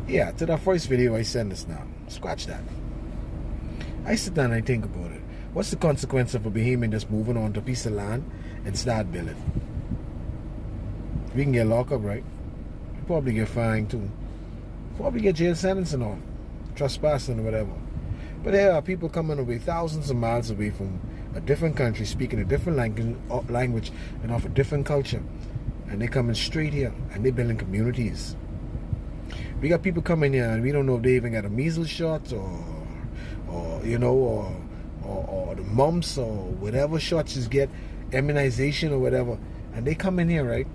Yeah, to the first video I send this now. Scratch that. I sit down and I think about it. What's the consequence of a Bahamian just moving on to a piece of land and start building? We can get locked up, right? We probably get fined too. Probably get jail sentence and all. Trespassing or whatever. But there are people coming away thousands of miles away from a different country, speaking a different language and of a different culture. And they coming straight here and they building communities. We got people coming here and we don't know if they even got a measles shot or the mumps or whatever shots you get, immunization or whatever. And they come in here, right?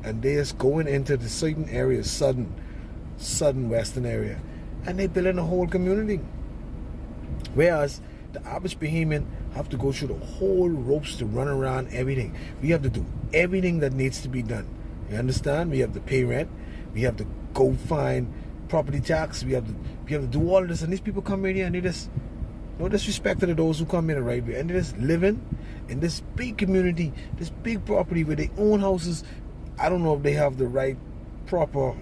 And they just going into the certain areas, southern western area, and they building a whole community. Whereas the average Bahamian have to go through the whole ropes to run around everything. We have to do everything that needs to be done. You understand? We have to pay rent. We have to go find property tax. We have to do all of this. And these people come in here and they just, no disrespect to those who come in the right way, and they just living in this big community, this big property with their own houses. I don't know if they have the right proper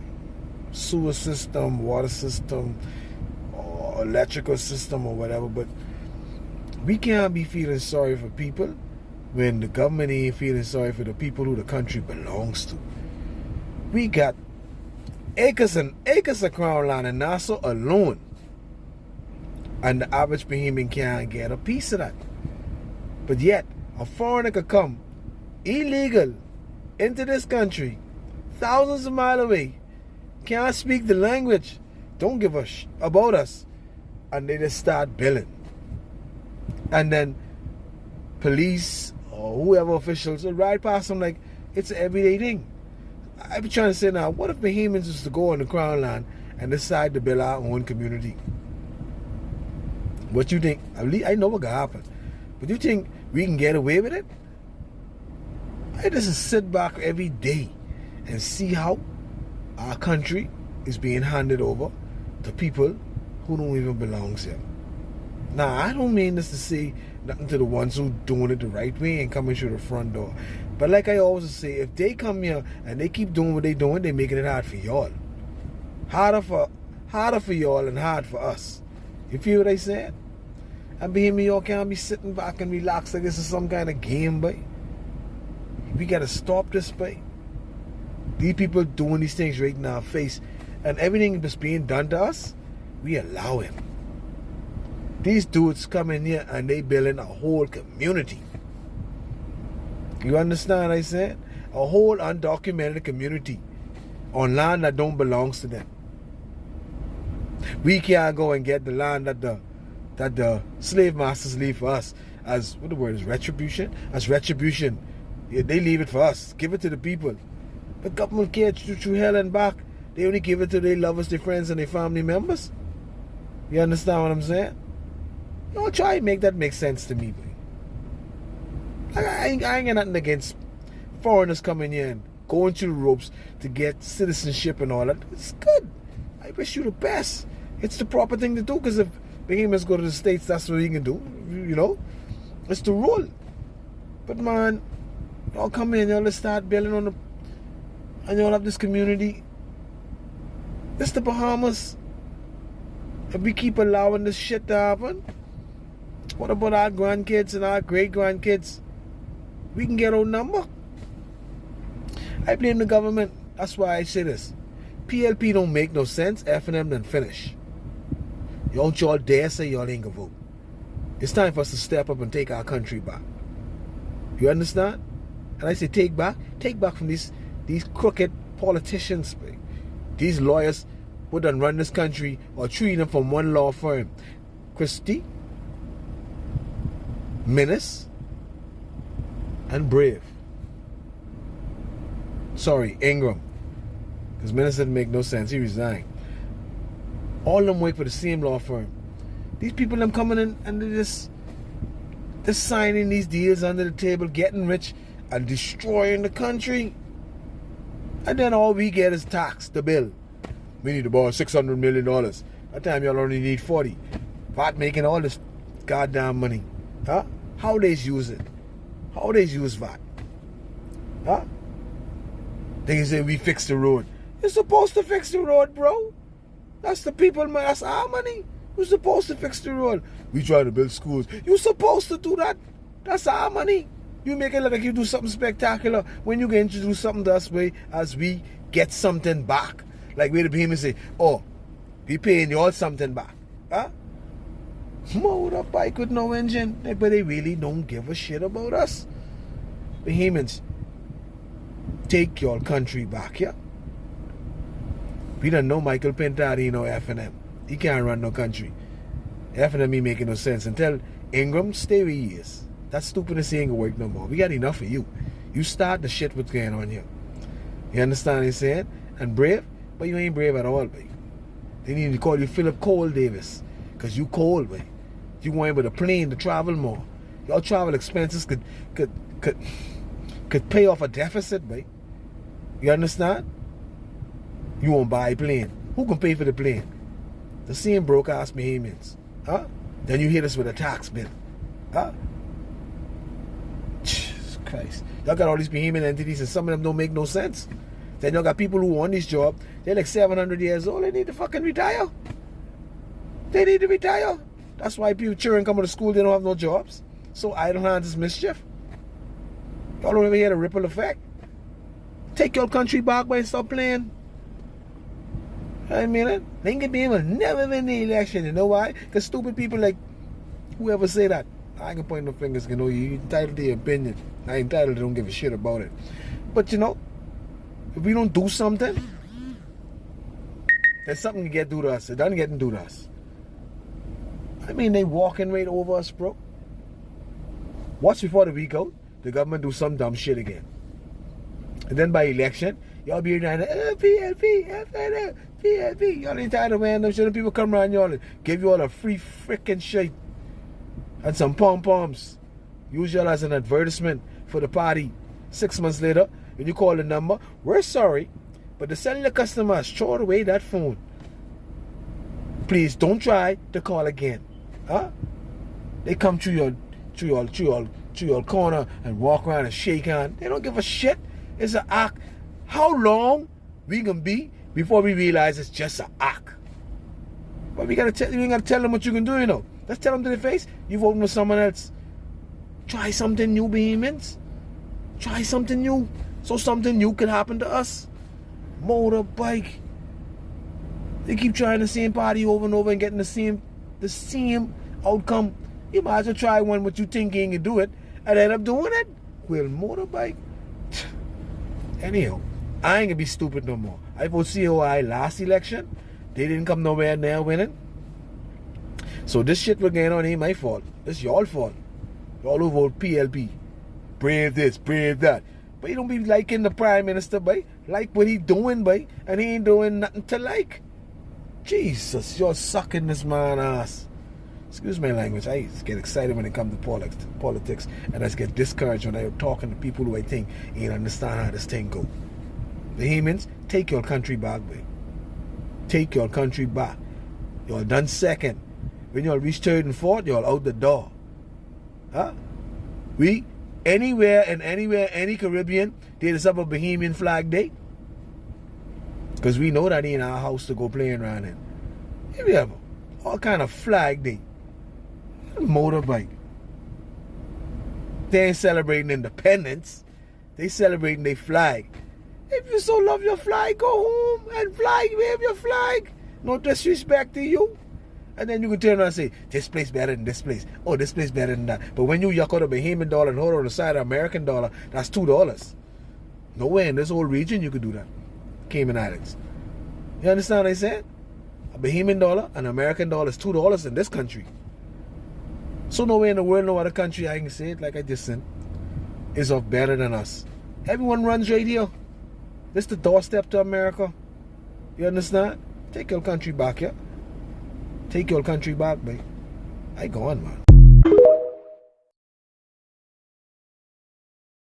sewer system, water system, or electrical system or whatever, but we can't be feeling sorry for people when the government ain't feeling sorry for the people who the country belongs to. We got acres and acres of crown land in Nassau alone, and the average Bahamian can't get a piece of that. But yet, a foreigner could come illegal into this country, thousands of miles away, can't speak the language, don't give a about us, and they just start billing. And then police or whoever officials will ride past them like it's an everyday thing. I be trying to say now, what if Bahamians was to go on the crown land and decide to build our own community? What you think? I know what gonna happen, but you think we can get away with it? I just sit back every day and see how our country is being handed over to people who don't even belong here. Now, I don't mean this to say nothing to the ones who doing it the right way and coming through the front door. But like I always say, if they come here and they keep doing what they doing, they making it hard for y'all. Harder for y'all and hard for us. You feel what I said? And being me, y'all can't be sitting back and relax like this is some kind of game, boy. We gotta stop this, boy. These people doing these things right in our face, and everything that's being done to us, we allow it. These dudes come in here and they building a whole community. You understand what I said? A whole undocumented community on land that don't belong to them. We can't go and get the land that the slave masters leave for us as, what the word is, retribution? As retribution. Yeah, they leave it for us. Give it to the people. The government can't through hell and back. They only give it to their lovers, their friends, and their family members. You understand what I'm saying? Don't try and make that make sense to me, boy. I ain't got nothing against foreigners coming here and going through the ropes to get citizenship and all that. It's good. I wish you the best. It's the proper thing to do, because if Bahamians go to the States, that's what you can do. You know? It's the rule. But man, y'all come in, y'all let's start building on and y'all have this community. This the Bahamas. If we keep allowing this shit to happen, what about our grandkids and our great-grandkids? We can get our number. I blame the government. That's why I say this. PLP don't make no sense. F&M done finish. Don't y'all dare say y'all ain't gonna vote. It's time for us to step up and take our country back. You understand? And I say take back from these crooked politicians, these lawyers who done run this country or treat them from one law firm. Christie, Menace, and Brave. Sorry, Ingram. Because Menace didn't make no sense. He resigned. All of them work for the same law firm. These people them coming in and they're just signing these deals under the table, getting rich and destroying the country. And then all we get is tax, the bill. We need to borrow $600 million. That time y'all only need 40. VAT making all this goddamn money. Huh? How they use it? How they use VAT? Huh? They say we fix the road. You're supposed to fix the road, bro. That's the people, man. That's our money. You're supposed to fix the road. We trying to build schools. You're supposed to do that. That's our money. You make it look like you do something spectacular when you get to do something to us way as we get something back. Like where the Bahamians say, oh, we paying you all something back. Huh? Motorbike with no engine. But they really don't give a shit about us. Bahamians, take your country back, yeah? We don't know Michael Pentarino F&M. He can't run no country. F&M ain't making no sense. And tell Ingram, stay where he is. That stupidness ain't gonna work no more. We got enough of you. You start the shit what's going on here. You understand what I'm saying? And brave, but you ain't brave at all, baby. They need to call you Philip Cole Davis. Because you cold, baby. You going with a plane to travel more. Your travel expenses could pay off a deficit, baby. You understand? You won't buy a plane. Who can pay for the plane? The same broke ass Bahamians. Huh? Then you hit us with a tax bill. Huh? Jesus Christ. Y'all got all these Bahamian entities and some of them don't make no sense. Then y'all got people who want this job. They're like 700 years old. They need to fucking retire. They need to retire. That's why people children coming to school, they don't have no jobs. So idle hands is mischief. Y'all don't ever hear the ripple effect. Take your country back by and stop playing. I mean it. Lincoln Beam will never win the election. You know why? Because stupid people like whoever say that. I ain't gonna point no fingers, you know, you're entitled to your opinion. I ain't entitled to don't give a shit about it. But you know, if we don't do something, there's something to get due to us. It doesn't get due to us. I mean, they walking right over us, bro. Watch before the week out, the government do some dumb shit again. And then by election, y'all be trying to PLP, FNL, PLP. Y'all ain't tired of wearing them shit. People come around y'all and give you all a free freaking shit. And some pom-poms. Use y'all as an advertisement for the party. 6 months later, when you call the number, we're sorry, but the cellular customers throw away that phone. Please don't try to call again. Huh? They come through your corner and walk around and shake hands. They don't give a shit. It's an act. How long we gonna be before we realize it's just an act? But we ain't gotta tell them what you can do, you know. Let's tell them to their face, you voting for someone else. Try something new, Bahamians. Try something new. So something new can happen to us. Motorbike. They keep trying the same party over and over and getting the same outcome. You might as well try one what you think you can do it and end up doing it. Well, motorbike. Anyhow, I ain't gonna be stupid no more. I voted COI last election. They didn't come nowhere near winning. So this shit we're getting on ain't my fault. It's y'all fault. Y'all who vote PLP. Brave this, brave that. But you don't be liking the Prime Minister, boy. Like what he doing, boy. And he ain't doing nothing to like. Jesus, you're sucking this man ass. Excuse my language. I get excited when it comes to politics. And I get discouraged when I'm talking to people who I think ain't understand how this thing go. Bahamians, take your country back, boy. Take your country back. Y'all done second. When y'all reach third and fourth, y'all out the door. Huh? We, anywhere, any Caribbean, they just have a Bahamian flag day. Because we know that ain't our house to go playing around in. Here we have all kind of flag day. Motorbike. They ain't celebrating independence. They celebrating their flag. If you so love your flag, go home and wave your flag. No disrespect to you. And then you can turn around and say, this place better than this place. Oh, this place better than that. But when you yuck out a Bahamian dollar and hold on the side of American dollar, that's $2. Nowhere in this whole region you could do that. Cayman Islands. You understand what I said? A Bahamian dollar, an American dollar is $2 in this country. So nowhere in the world, no other country, I can say it like I just said, is of better than us. Everyone runs right here. This is the doorstep to America. You understand? Take your country back, yeah? Take your country back, babe. I gone, man.